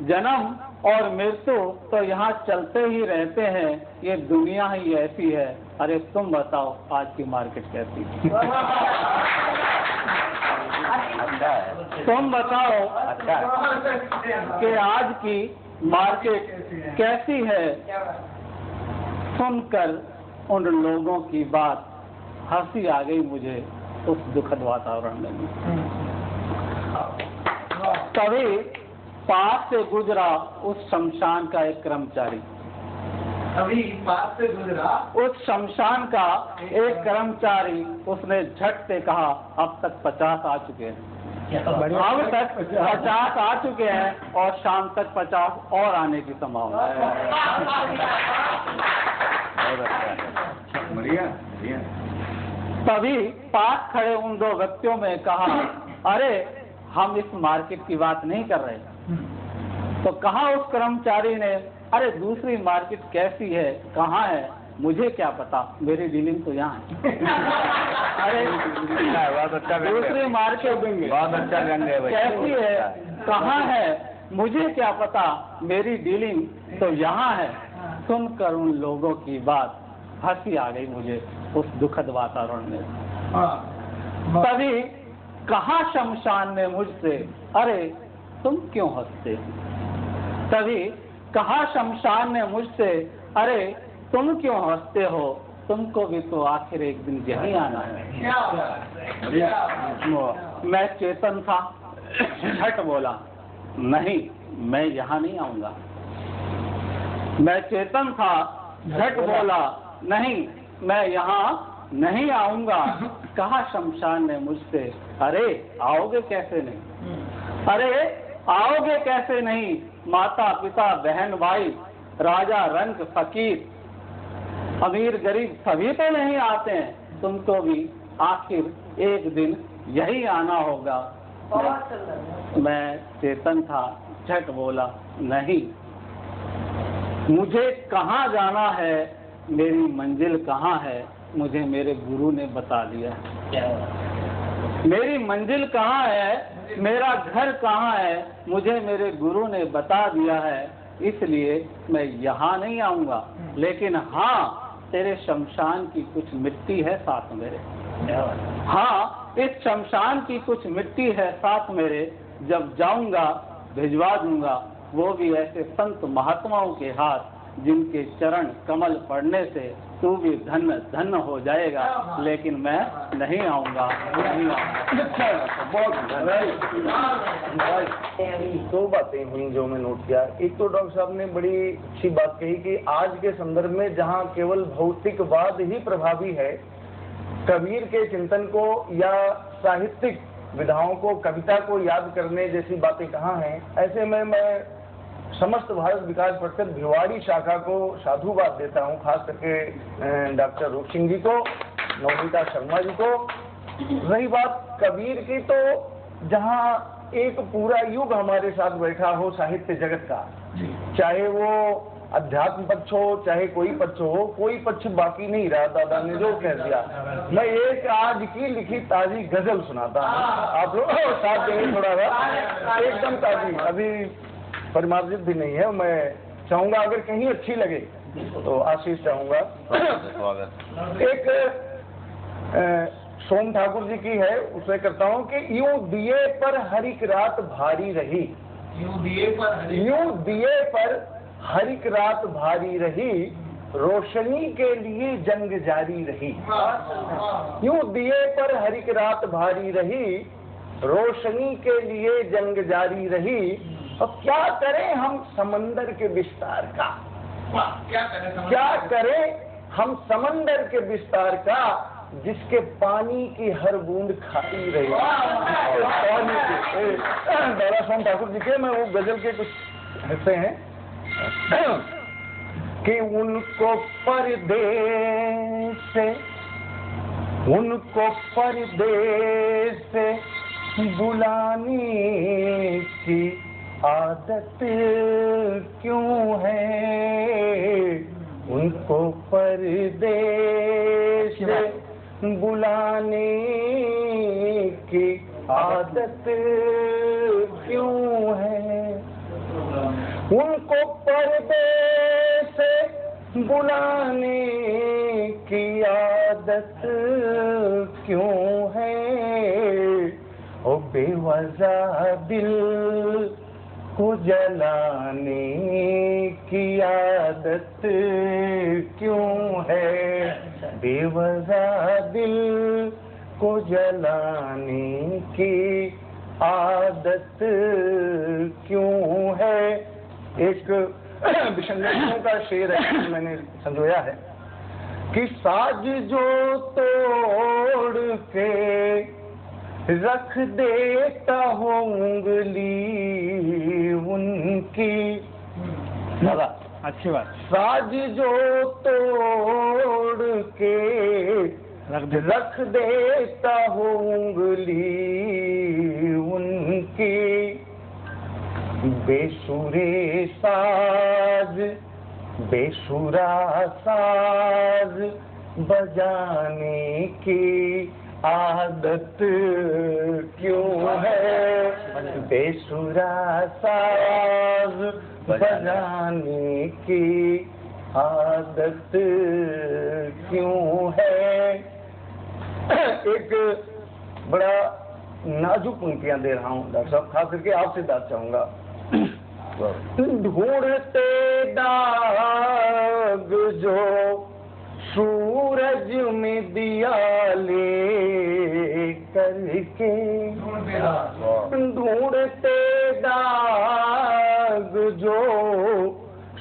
जन्म और मृत्यु तो यहाँ चलते ही रहते हैं, ये दुनिया ही ऐसी है। अरे तुम बताओ आज की मार्केट कैसी है? तुम बताओ कि आज की मार्केट कैसी है? सुनकर उन लोगों की बात हंसी आ गई मुझे उस दुखद वातावरण में। तभी पास से गुजरा उस शमशान का एक कर्मचारी, अभी पास से गुजरा उस शमशान का एक कर्मचारी, उसने झट से कहा अब तक 50 आ चुके हैं। अब तक 50 आ चुके हैं और शाम तक 50 और आने की संभावना है। तभी पास खड़े उन दो व्यक्तियों में कहा, अरे हम इस मार्केट की बात नहीं कर रहे। तो कहा उस कर्मचारी ने, अरे दूसरी मार्केट कैसी है, कहाँ है, मुझे क्या पता, मेरी डीलिंग तो यहाँ है। अरे दूसरी मार्केट बहुत अच्छा व्यंग है भाई। कैसी है, कहाँ है, मुझे क्या पता, मेरी डीलिंग तो यहाँ है। सुनकर उन लोगों की बात हंसी आ गई मुझे उस दुखद वातावरण में। तभी कहा शमशान ने मुझसे, अरे तुम क्यों हंसते हो? तभी कहा शमशान ने मुझसे, अरे तुम क्यों हंसते हो, तुमको भी तो आखिर एक दिन यही आना है। मैं चेतन था, झट बोला, नहीं मैं यहाँ नहीं आऊंगा। मैं चेतन था, झट बोला, नहीं मैं यहाँ नहीं आऊंगा। कहा शमशान ने मुझसे, अरे आओगे कैसे नहीं, अरे आओगे कैसे नहीं, माता पिता बहन भाई, राजा रंक फकीर, अमीर गरीब सभी तो नहीं आते हैं, तुमको भी आखिर एक दिन यही आना होगा। मैं चेतन था, झट बोला, नहीं मुझे कहाँ जाना है, मेरी मंजिल कहाँ है, मुझे मेरे गुरु ने बता दिया। मेरी मंजिल कहाँ है, मेरा घर कहाँ है, मुझे मेरे गुरु ने बता दिया है, इसलिए मैं यहाँ नहीं आऊंगा। लेकिन हाँ, तेरे शमशान की कुछ मिट्टी है साथ मेरे। हाँ, इस शमशान की कुछ मिट्टी है साथ मेरे, जब जाऊंगा भिजवा दूंगा, वो भी ऐसे संत महात्माओं के हाथ जिनके चरण कमल पड़ने से तू भी धन्य धन्य हो जाएगा। लेकिन मैं नहीं आऊंगा, नहीं आऊंगा। दो बातें हुई जो मैं नोट किया। एक तो डॉक्टर साहब ने बड़ी अच्छी बात कही कि आज के संदर्भ में जहाँ केवल भौतिकवाद ही प्रभावी है, कबीर के चिंतन को या साहित्यिक विधाओं को, कविता को याद करने जैसी बातें कहाँ हैं। ऐसे में मैं समस्त भारत विकास परिषद भिवाड़ी शाखा को साधुवाद देता हूँ, खास करके डॉक्टर रूप सिंह जी को, नवनीता शर्मा जी को। रही बात कबीर की, तो जहाँ एक पूरा युग हमारे साथ बैठा हो साहित्य जगत का, चाहे वो अध्यात्म पक्ष हो चाहे कोई पक्ष हो, कोई पक्ष बाकी नहीं रहा। दादा ने जो कह दिया, मैं एक आज की लिखी ताजी गजल सुनाता हूँ, आप लोग साथ देंगे थोड़ा सा, एकदम ताजी, अभी परिमार्जित भी नहीं है। मैं चाहूंगा अगर कहीं अच्छी लगे तो आशीष चाहूंगा। एक सोम ठाकुर जी की है, उसे करता हूँ कि यूं दिए पर हर एक रात भारी रही, यूं दिए पर हर एक रात भारी रही, रोशनी के लिए जंग जारी रही। यूं दिए पर हर एक रात भारी रही, रोशनी के लिए जंग जारी रही। और क्या करें हम समंदर के विस्तार का, क्या करें हम समंदर के विस्तार का, जिसके पानी की हर बूंद खाती रही। दादा सोम ठाकुर जी के मैं वो गजल के कुछ हिस्से हैं कि उनको परदेस से बुलाने की आदत क्यों है, उनको परदेस से बुलाने की आदत क्यों है, उनको परदेस से बुलाने की आदत क्यों है। ओ बेवजह दिल को जलाने की आदत क्यों है, बेवजह दिल को जलाने की आदत क्यों है। एक विषंगतियों का शेर है, मैंने संजोया है कि साज जो तोड़ के रख देता हूँ उंगली उनकी, दादा अच्छी बात, साज जो तोड़ के रख देता हूँ उंगली उनकी, बेसुरे साज बेसुरा साज बजाने की आदत क्यों है, बेसुरा साज बजाने की आदत क्यों है। एक बड़ा नाजुक पंक्तियां दे रहा हूँ डॉक्टर साहब, खास करके आपसे दाद चाहूंगा। ढूंढते दाग जो सूरज में दिया ले करके, ढूंढते दाग जो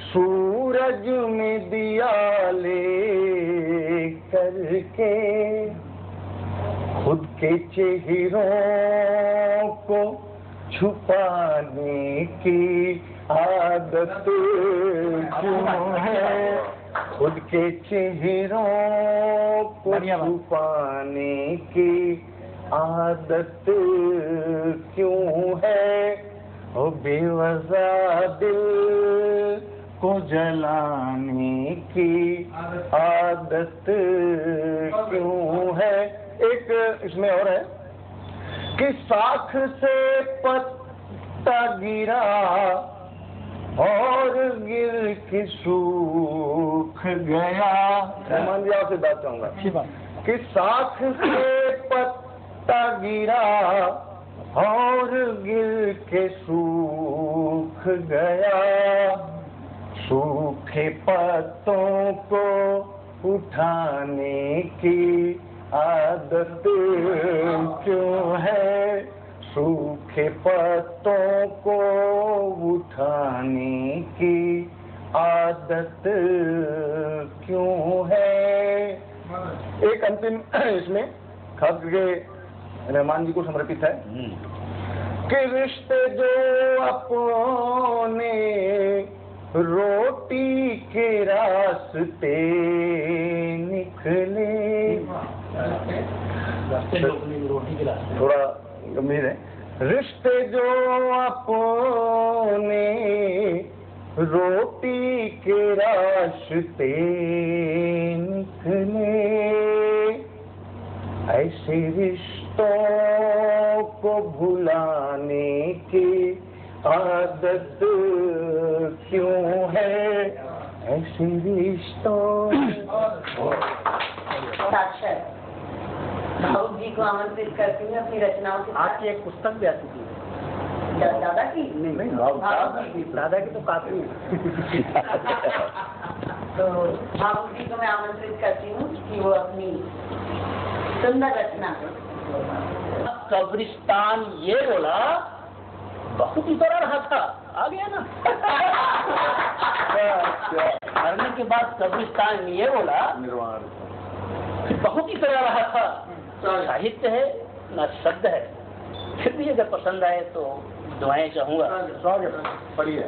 सूरज में दिया ले करके, खुद के चेहरों को छुपाने की आदत क्यों है, खुद के चेहरों को छुपाने की आदत क्यों है, ओ बेवजह दिल को जलाने की आदत क्यों है। एक इसमें और है कि साख से पत्ता गिरा और गिर के सूख गया, रहमान जी आपसे बात चाहूंगा कि साख से पत्ता गिरा और गिर के सूख गया, सूखे पत्तों को उठाने की आदत क्यों है, सूखे पत्तों को उठाने की आदत क्यों है। एक अंतिम इसमें खास करके रहमान जी को समर्पित है कि रिश्ते जो अपने रोटी के रास्ते निकले, थोड़ा गंभीर है, रिश्ते जो अपने रोटी के रास्ते निकले, ऐसे रिश्तों को भुलाने की आदत क्यों है, ऐसे रिश्तों। साक्षर भावुक जी को आमंत्रित करती हूँ अपनी रचनाओं के आज की एक पुस्तक भी आ चुकी है, दादा की नहीं भावुक जी, दादा की तो काफी है। तो भावुक जी को मैं आमंत्रित करती हूँ कि वो अपनी सुंदर रचना कब्रिस्तान ये बोला बहुत ही बड़ा रहा था, आ गया ना। मरने के बाद कब्रिस्तान ये बोला बहुत ही तरह रहा था। साहित्य है ना शब्द है, फिर भी अगर पसंद आए तो दुआएं चाहूंगा। पढ़िए।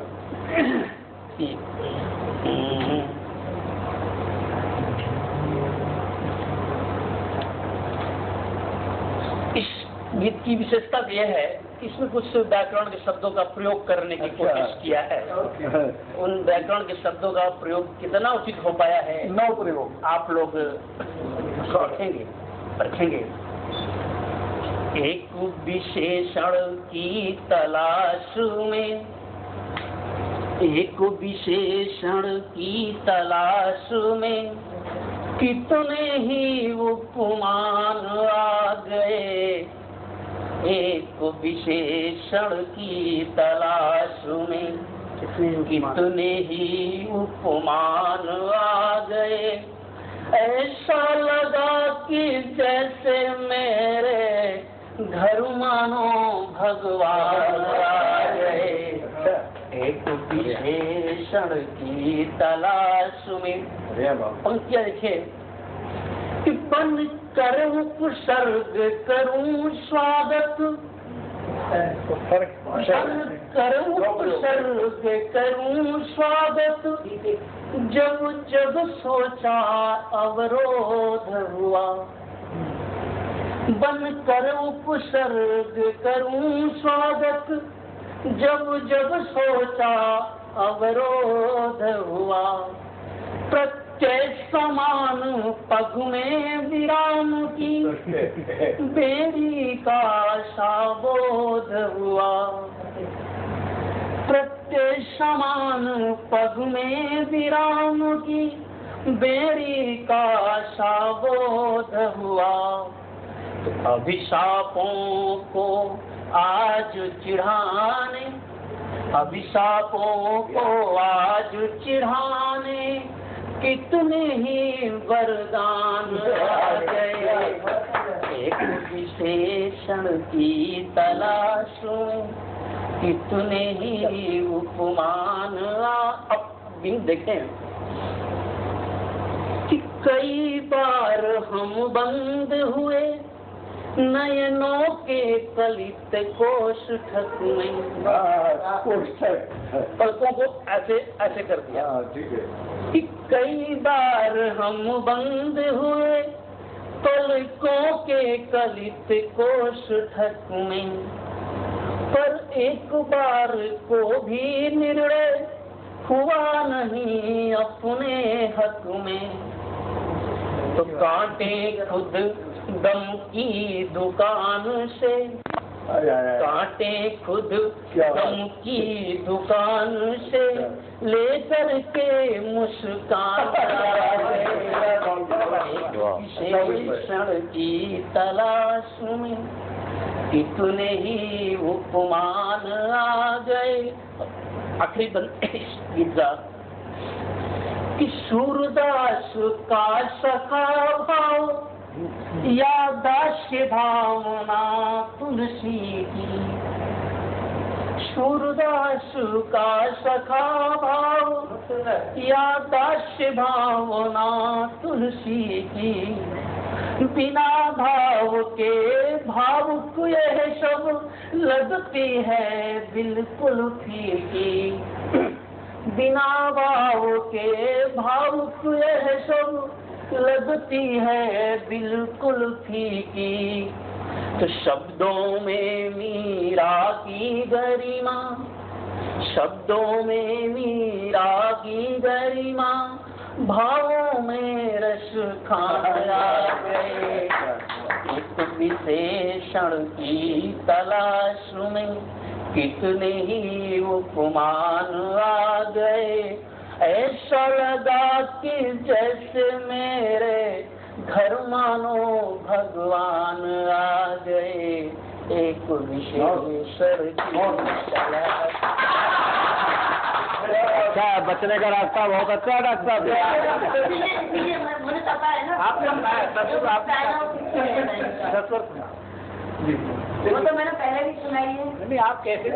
इस गीत की विशेषता यह है कि इसमें कुछ व्याकरण के शब्दों का प्रयोग करने की कोशिश किया है। उन व्याकरण के शब्दों का प्रयोग कितना उचित हो पाया है, नौ प्रयोग आप लोग देखेंगे परखेंगे। एक विशेषण की तलाश में, एक विशेषण की तलाश में कितने ही उपमान आ गए, एक विशेषण की तलाश में कितने ही उपमान आ गए, ऐसा लगा कि जैसे मेरे घर मानो भगवान आ गए, एक विशेषण की तलाश में। पंक्तियां देखिए, कि बन कर उपसर्ग करूं स्वागत, कर उपसर्ग करूं स्वागत, जब जब सोचा अवरोध हुआ। बन कर उपसर्ग करूं स्वागत, जब जब सोचा अवरोध हुआ। प्रत्यय समान पग में विराम की बेरी का साबोध हुआ। प्रत्यय समान पग में विराम की बेरी का साबोध हुआ। तो अभिशापों को आज चिढ़ाने, अभिशापों को आज चिढ़ाने कितने ही वरदान आ गए। एक विशेषण की तलाश में कितने ही उपमान अब देखें कि कई बार हम बंद हुए नयनों के कलित कोष्ठक में। पलकों को ऐसे ऐसे कर दिया। ठीक है। कि कई बार हम बंद हुए पलकों के कलित कोष्ठक में, पर एक बार को भी निर्णय हुआ नहीं अपने हक में। तो कांटे खुद दम की दुकान से, कांटे खुद दम की दुकान से लेकर के मुस्कान विशेषण की तलाश में कितने ही उपमान आ गए। आखिरी गीता कि सूरदास का सखा भाव या दास्य भावना तुलसी की। सूरदास का सखा भाव या दास्य भावना तुलसी की। बिना भाव के भावुक यह सब लगती है बिल्कुल फीकी। बिना भाव के भावुक यह सब लगती है बिल्कुल फीकी। तो शब्दों में मीरा की गरिमा, शब्दों में मीरा की गरिमा, भावों में रस खाया गए। एक विशेषण की तलाश में कितने ही उपमान आ गए। ऐसा लगा कि जैसे मेरे घर मानो भगवान आ गए। एक विशेषण की तलाश। अच्छा, बचने का रास्ता बहुत अच्छा है डॉक्टर साहब। मुझे पता है ना। वो तो मैंने पहले भी सुनाई है। नहीं, आप कैसे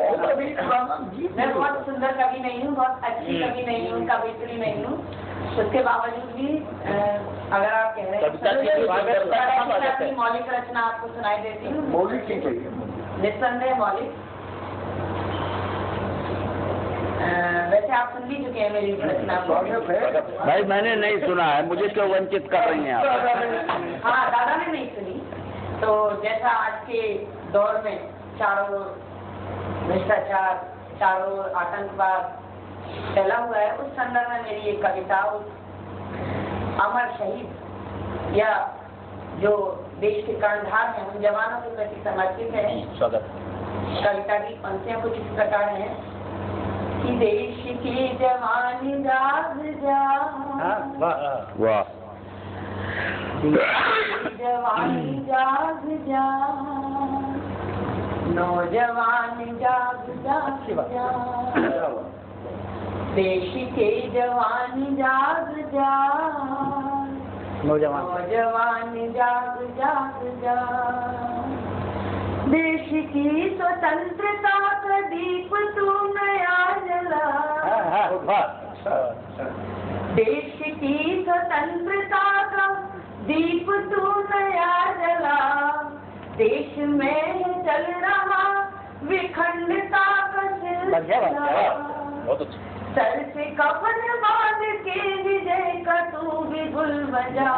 मैं बहुत सुंदर कवि नहीं हूँ, बहुत अच्छी कवि नहीं हूँ, कवित्री नहीं हूँ। उसके बावजूद भी अगर आप कह रहे हैं अपनी मौलिक रचना आपको सुनाई देती हूँ। मौलिक ही चाहिए, निस्संदेह मौलिक। वैसे आप सुन भी चुके हैं मेरी रचना को। भाई मैंने नहीं सुना है, मुझे क्यों वंचित कर रही हैं आप? हाँ, दादा ने नहीं सुनी। तो जैसा आज के दौर में चारों भ्रष्टाचार, चारों आतंकवाद फैला हुआ है, उस संदर्भ में मेरी एक कविता उस अमर शहीद या जो देश के कर्णधार हैं उन जवानों के प्रति समर्पित है। कविता की पंक्तियां कुछ इस प्रकार हैं कि देश की जवानी जाग जा, वाह, जवानी जाग जा, नौजवान जाग जा, देश के जवान जाग जा, नौजवान जाग जा, देश की स्वतंत्रता का दीप तू नया जला, देश की स्वतंत्रता का दीप तू नया जला, देश में चल रहा विखंडता का सिलसिला। सर से कफन बांध के विजय का तू भी गुल बजा,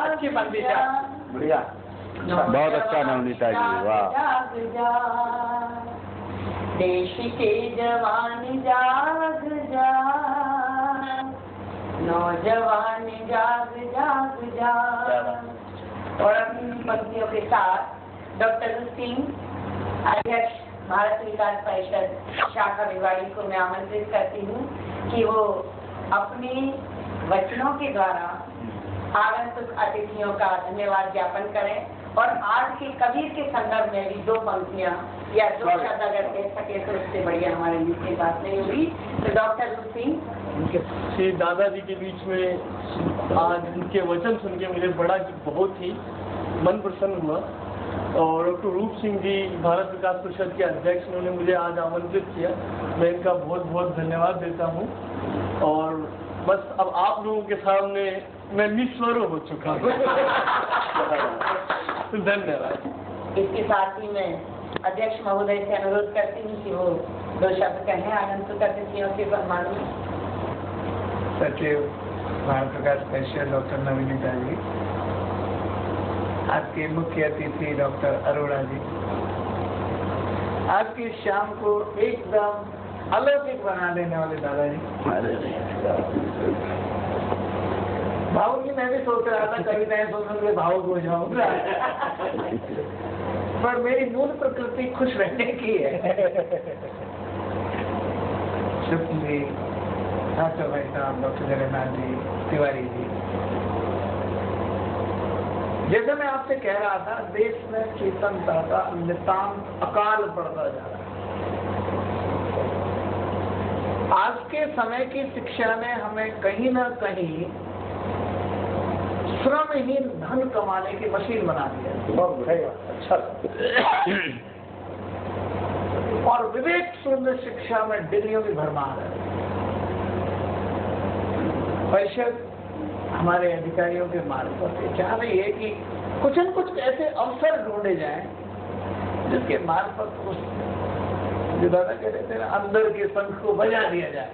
अच्छी बंदिशा, बढ़िया, बहुत अच्छा नवनीता जी, वाह। जाग जा, देश के जवान जाग जा, नौजवान जाग जाग जा। और अपनी पंक्तियों के साथ डॉक्टर सिंह, अध्यक्ष भारत विकास परिषद शाखा भिवाड़ी को मैं आमंत्रित करती हूँ कि वो अपने वचनों के द्वारा आगंतुक अतिथियों का धन्यवाद ज्ञापन करें और आज के कबीर के संदर्भ में भी 2 पंक्तियाँ या 2 शब्द अगर कह सके तो उससे बढ़िया हमारे लिए कोई बात नहीं होगी। तो डॉक्टर सिंह श्री दादाजी के बीच में आज उनके वचन सुन के मुझे बहुत ही मन प्रसन्न हुआ। और डॉक्टर रूप सिंह जी भारत विकास परिषद के अध्यक्ष, उन्होंने मुझे आज आमंत्रित किया, मैं इनका बहुत बहुत धन्यवाद देता हूँ। और बस अब आप लोगों के सामने मैं निस्वर हो चुका हूँ। धन्यवाद। इसके साथ ही मैं अध्यक्ष महोदय से अनुरोध करती हूँ कि वो 2 शब्द कहें आगंतुक अतिथियों के सम्मान में। सचिव भारत विकास परिषद डॉक्टर नवनीता जी, आज के मुख्य अतिथि डॉक्टर अरोड़ा जी, आज की शाम को एकदम अलौकिक बना देने वाले दादाजी। भावुक जी, मैं भी सोच रहा था कविताएं सुनने के भावुक हो जाऊंगा, पर मेरी मूल प्रकृति खुश रहने की है। शुक्ल जी, डॉक्टर भाई साहब, डॉक्टर जगन्नाथ जी, तिवारी जी, जैसे मैं आपसे कह रहा था, देश में चेतनता का नितांत अकाल बढ़ता जा रहा है। आज के समय की शिक्षा ने हमें कहीं ना कहीं श्रमहीन धन कमाने की मशीन बना दिया। अच्छा। और विवेक शून्य शिक्षा में डिग्रियों की भरमार है। परिषद हमारे अधिकारियों के मार्फत चाह रही है कि कुछ न कुछ ऐसे अवसर ढूंढे जाएं जिसके मार्फत उस जो दादा कह रहे थे ना, अंदर के शंख को बजा दिया जाए।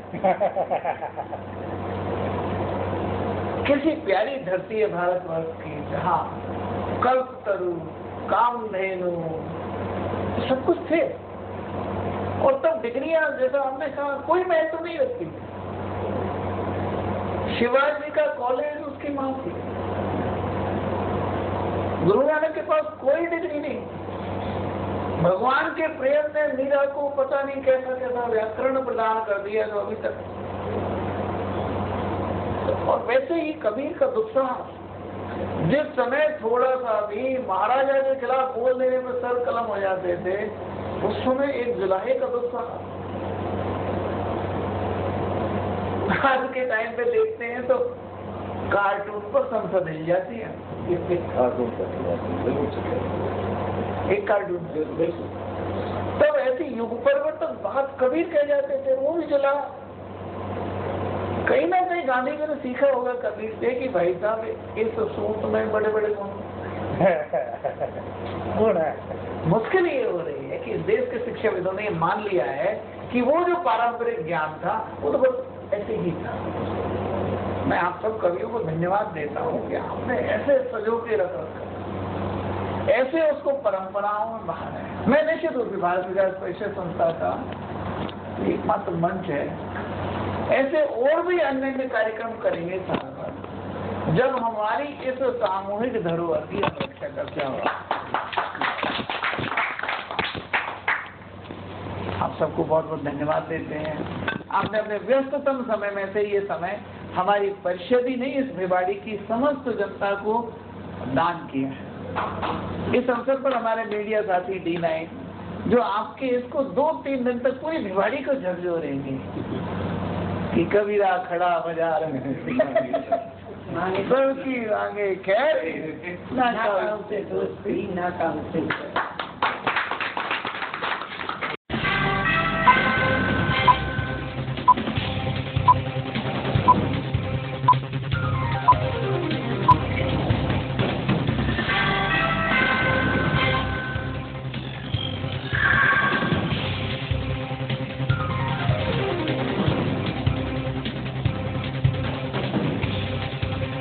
किसी प्यारी धरती है भारतवर्ष की जहाँ कल्पतरु, कामधेनु सब कुछ थे, और तब डिग्रियां जैसा हमने कहा कोई महत्व नहीं रखती। शिवाजी का कॉलेज उसकी मां थी, गुरु नानक के पास कोई डिग्री नहीं। भगवान के प्रेम ने मीरा को पता नहीं कैसा कैसा व्याकरण प्रदान कर दिया जो अभी तक। और वैसे ही कबीर का दुस्साहस, जिस समय थोड़ा सा भी महाराजा के खिलाफ बोल देने में सर कलम हो जाते थे, उस समय एक जुलाहे का दुस्साहस। आज के टाइम पे देखते हैं तो कार्टून पर संसद हिल जाती है। एक कार्टून तब ऐसी युग परिवर्तन बात कबीर कह जाते थे, वो भी चला। कहीं ना कहीं गांधी जी ने सीखा होगा कबीर से कि भाई साहब इस सूट में बड़े बड़े गुण है। मुश्किल ये हो रही है कि देश के शिक्षाविदों ने मान लिया है कि वो जो पारंपरिक ज्ञान था वो तो बस ऐसे ही था। मैं आप सब कवियों को धन्यवाद देता हूँ कि आपने ऐसे सजो के रख रखा, ऐसे उसको परंपराओं में बाहर है। मैं निश्चित रूप से भारत विकास परिषद संस्था का एकमात्र मंच है, ऐसे और भी अन्य कार्यक्रम करेंगे साल भर, जब हमारी इस सामूहिक धरोहर की रक्षा करते होगा। आप सबको बहुत बहुत धन्यवाद देते हैं। आपने अपने व्यस्ततम समय में से ये समय हमारी परिषद ही नहीं, इस भिवाड़ी की समस्त जनता को दान किया है। इस अवसर पर हमारे मीडिया साथी D9 जो आपके इसको 2-3 दिन तक पूरी भिवाड़ी को झकझोरेंगे कि कबीरा खड़ा बाजार की आगे खैर ना काम से दोस्ती ना काम से